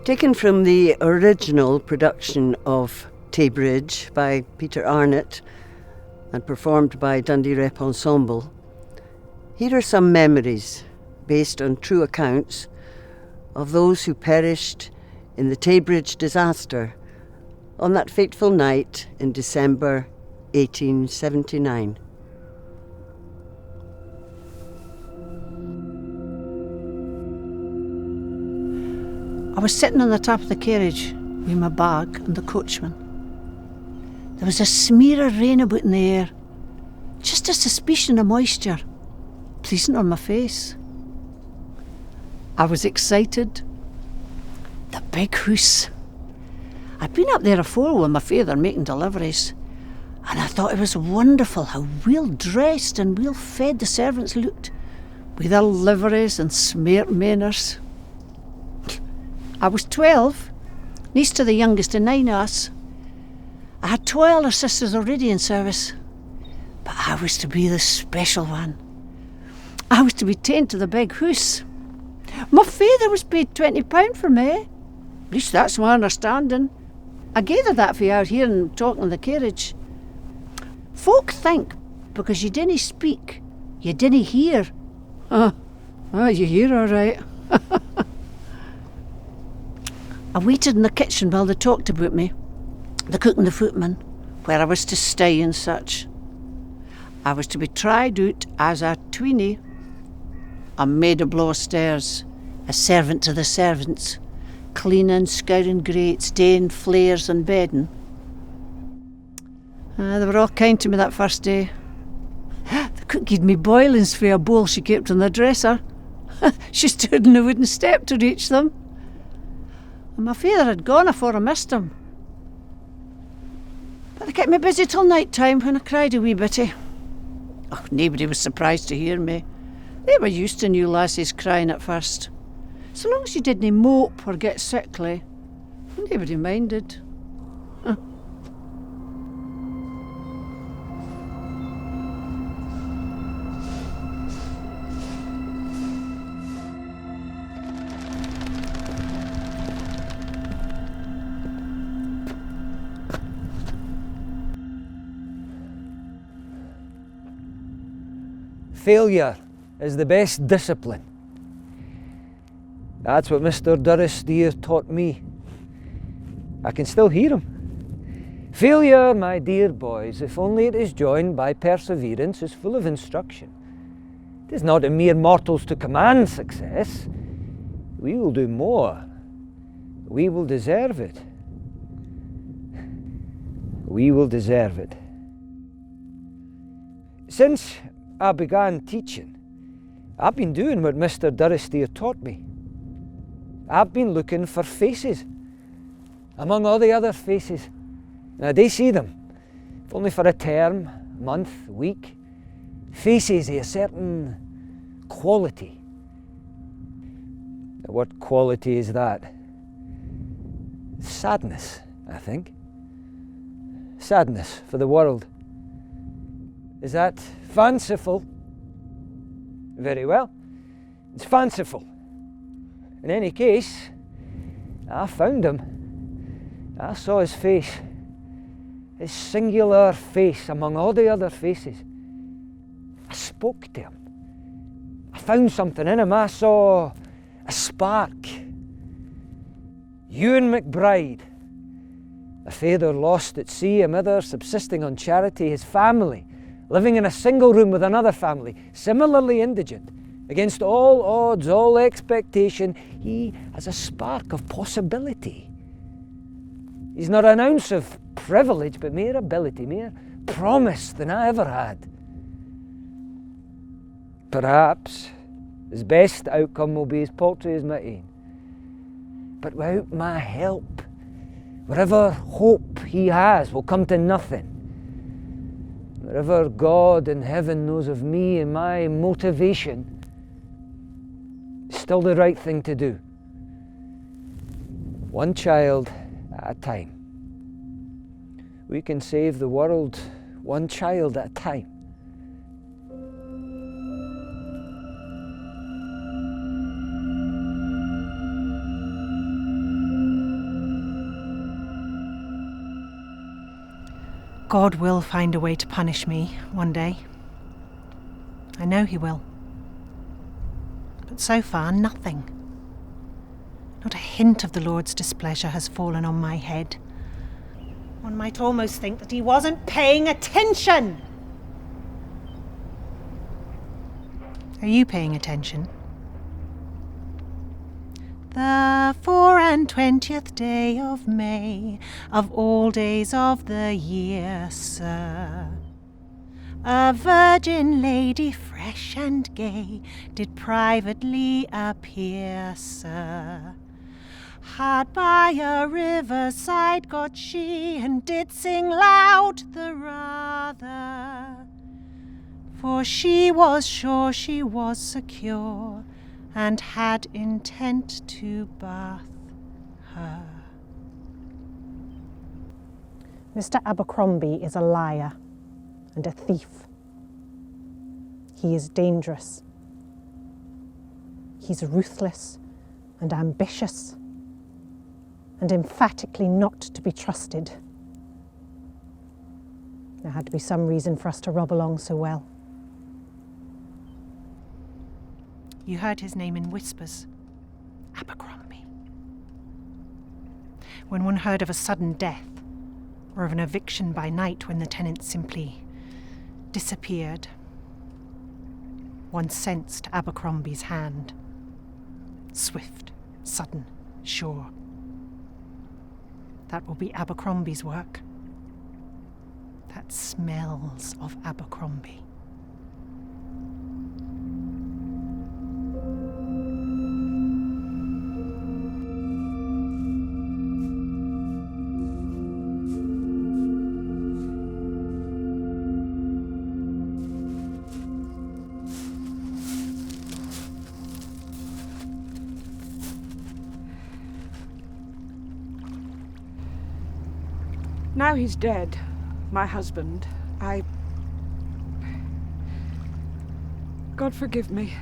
Taken from the original production of TAY BRIDGE by Peter Arnott and performed by Dundee Rep Ensemble, here are some memories based on true accounts of those who perished in the TAY BRIDGE disaster on that fateful night in December 1879. I was sitting on the top of the carriage with my bag and the coachman. There was a smear of rain about in the air, just a suspicion of moisture, pleasant on my face. I was excited. The big house. I'd been up there afore with my father making deliveries, and I thought it was wonderful how well dressed and well fed the servants looked, with their liveries and smart manners. I was 12, niece to the youngest of 9 of us. I had 2 elder sisters already in service, but I was to be the special one. I was to be ta'en to the big house. My father was paid £20 for me. At least that's my understanding. I gathered that for you out here and talking in the carriage. Folk think because you didn't speak, you didn't hear. You hear all right. I waited in the kitchen while they talked about me, the cook and the footman, where I was to stay and such. I was to be tried out as a tweenie, a maid of below stairs, a servant to the servants, cleaning, scouring grates, daying flares and bedding. They were all kind to me that first day. The cook gave me boilings for a bowl she kept on the dresser. She stood on the wooden step to reach them. And my father had gone afore I missed him. But they kept me busy till night time when I cried a wee bitty. Oh, nobody was surprised to hear me. They were used to new lassies crying at first. So long as you didn't mope or get sickly, nobody minded. Failure is the best discipline. That's what Mr. Durris dear taught me. I can still hear him. Failure, my dear boys, if only it is joined by perseverance, is full of instruction. It is not in mere mortals to command success. We will do more. We will deserve it. We will deserve it. Since I began teaching, I've been doing what Mr. Durris dear taught me. I've been looking for faces among all the other faces. And I do see them, if only for a term, month, week. Faces of a certain quality. Now, what quality is that? Sadness, I think. Sadness for the world. Is that fanciful? Very well. It's fanciful. In any case, I found him. I saw his face. His singular face among all the other faces. I spoke to him. I found something in him. I saw a spark. Ewan McBride, a father lost at sea, a mother subsisting on charity, his family living in a single room with another family, similarly indigent, against all odds, all expectation, he has a spark of possibility. He's not an ounce of privilege, but mere ability, mere promise than I ever had. Perhaps his best outcome will be as paltry as my own. But without my help, whatever hope he has will come to nothing. Whatever God in heaven knows of me and my motivation, is still the right thing to do. One child at a time. We can save the world one child at a time. God will find a way to punish me one day. I know he will. But so far, nothing. Not a hint of the Lord's displeasure has fallen on my head. One might almost think that he wasn't paying attention. Are you paying attention? The 24th day of May, of all days of the year, sir. A virgin lady fresh and gay did privately appear, sir. Hard by a riverside got she, and did sing loud the rather. For she was sure she was secure, and had intent to bath her. Mr. Abercrombie is a liar and a thief. He is dangerous. He's ruthless and ambitious and emphatically not to be trusted. There had to be some reason for us to rub along so well. You heard his name in whispers. Abercrombie. When one heard of a sudden death, or of an eviction by night when the tenant simply disappeared, one sensed Abercrombie's hand. Swift, sudden, sure. That will be Abercrombie's work. That smells of Abercrombie. Now he's dead, my husband, God forgive me,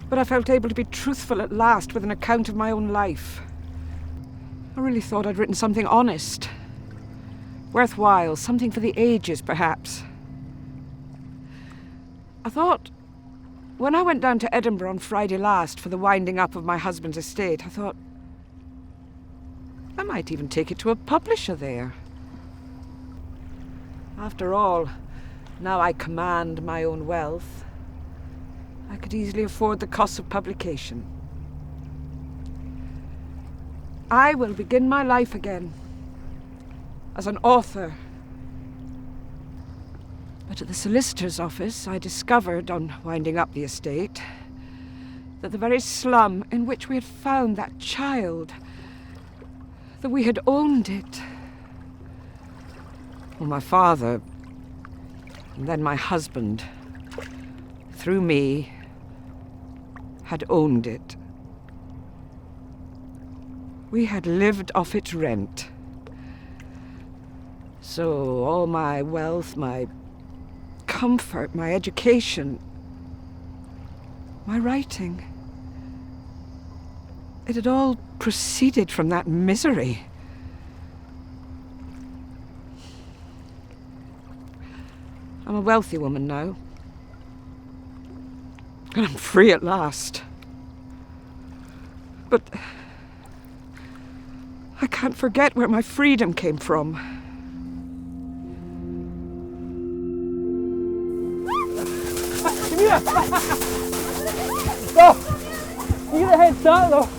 but I felt able to be truthful at last with an account of my own life. I really thought I'd written something honest, worthwhile, something for the ages, perhaps. I thought, when I went down to Edinburgh on Friday last for the winding up of my husband's estate, I thought, I might even take it to a publisher there. After all, now I command my own wealth, I could easily afford the costs of publication. I will begin my life again, as an author. But at the solicitor's office, I discovered, on winding up the estate, that the very slum in which we had found that child, that we had owned it. Well, my father, and then my husband, through me, had owned it. We had lived off its rent. So all my wealth, my comfort, my education, my writing, it had all proceeded from that misery. I'm a wealthy woman now, and I'm free at last. But I can't forget where my freedom came from. Come here! No! You get a head start though.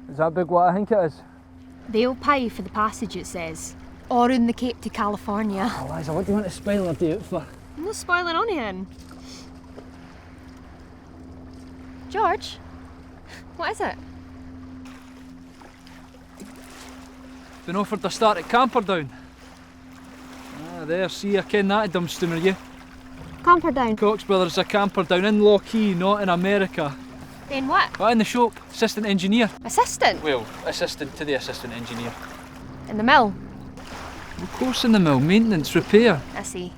Is that big what I think it is? They'll pay for the passage, it says. Or in the Cape to California. Oh, Liza, what do you want to spoil our date for? I'm not spoiling on him. George? What is it? Been offered a start at Camperdown. Ah, there, see, I ken that dumbstummer, you. Camperdown. Cox Brothers a Camperdown in Lockheed, not in America. Then what? What, in the shop? Assistant engineer. Assistant? Well, assistant to the assistant engineer. In the mill? Of course in the mill, maintenance, repair. I see.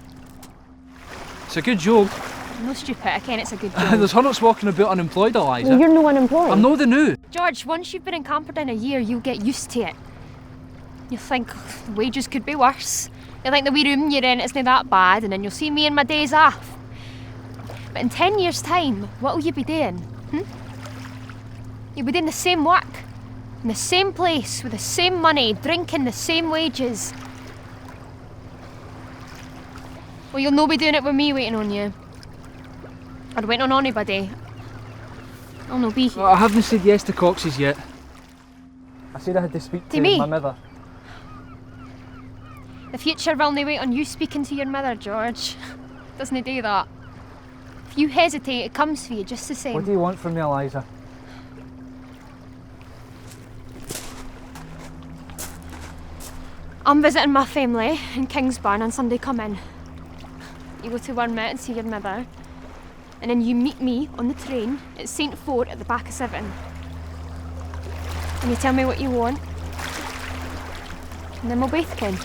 It's a good job. I'm no stupid, I ken it's a good job. There's hundreds walking about unemployed, Eliza. Well, you're no unemployed. I'm no the new. George, once you've been in Camperdown a year, you'll get used to it. You'll think the wages could be worse. You'll think the wee room you're in isn't that bad, and then you'll see me in my days off. But in 10 years' time, what will you be doing? You'll be doing the same work, in the same place, with the same money, drinking the same wages. Well, you'll no be doing it with me waiting on you. Or waiting on anybody. I'll no be here. Well, I haven't said yes to Cox's yet. I said I had to speak to me? my mother. The future will only wait on you speaking to your mother, George. Doesn't it do that? If you hesitate, it comes for you just the same. What do you want from me, Eliza? I'm visiting my family in Kingsburn on Sunday coming. You go to Arnott and see your mother, and then you meet me on the train at St. Fort at the back of 7. And you tell me what you want, and then we'll both ken.